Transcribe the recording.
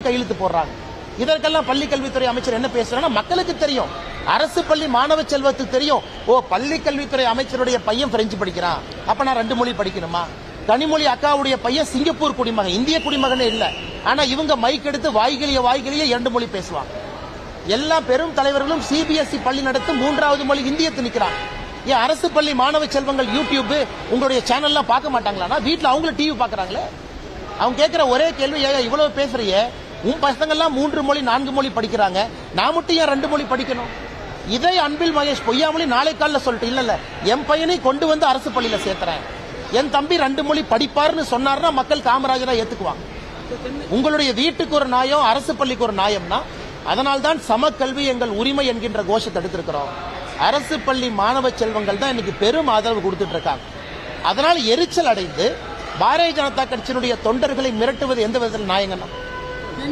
கையெழுத்து போடுறாங்க. இதற்கெல்லாம் பள்ளி கல்வித்துறை அமைச்சர் என்ன பேசுறாங்கன்னா, மக்களுக்கு தெரியும், அரசு பள்ளி மாணவ செல்வத்துக்கு தெரியும், ஓ பள்ளி கல்வித்துறை அமைச்சருடைய பையன் பிரெஞ்சு படிக்கிறான், அப்ப நான் 2 மொழி படிக்கணுமா? கனிமொழி அக்காவுடைய பையன் சிங்கப்பூர் குடிமகன், இந்திய குடிமகனே இல்ல, ஆனா இவங்க மைக் எடுத்து வாய்கிலிய 2 மொழி பேசுவாங்க. எல்லா பெரும் தலைவர்களும் சிபிஎஸ்இ பள்ளி நடத்தும் 3வது மொழி இந்திய திணிக்கிறாங்க. ஏன் அரசு பள்ளி மாணவ செல்வங்கள் யூடியூப் உங்களுடைய சேனல்லாம் பார்க்க மாட்டாங்களா? வீட்டுல அவங்களும் டிவி பாக்குறாங்களே. அவங்க கேட்கிற ஒரே கேள்வி, ஏன் இவ்வளவு பேசுறிய, உன் பசங்க எல்லாம் 3 மொழி 4 மொழி படிக்கிறாங்க, நான் மட்டும் ஏன் 2 மொழி படிக்கணும்? இதை அன்பில் மகேஷ் பொய்யாமொழி நாளை காலில் சொல்லிட்டு, இல்ல என் பையனை கொண்டு வந்து அரசு பள்ளியில சேர்த்துறேன், என் தம்பி 2 மொழி படிப்பாருன்னு சொன்னார்னா மக்கள் காமராஜரா ஏத்துக்குவாங்க. உங்களுடைய வீட்டுக்கு ஒரு நியாயம், அரசு பள்ளிக்கு ஒரு நியாயம்னா, அதனால்தான் சம கல்வி எங்கள் உரிமை என்கின்ற கோஷத்தை எடுத்திருக்கிறோம். அரசு பள்ளி மாணவ செல்வங்கள் தான் இன்னைக்கு பெரும் ஆதரவு கொடுத்துட்டு இருக்காங்க. அதனால் எரிச்சல் அடைந்து பாரதிய ஜனதா கட்சியினுடைய தொண்டர்களை மிரட்டுவது எந்த விதத்தில் நியாயங்கண்ணா?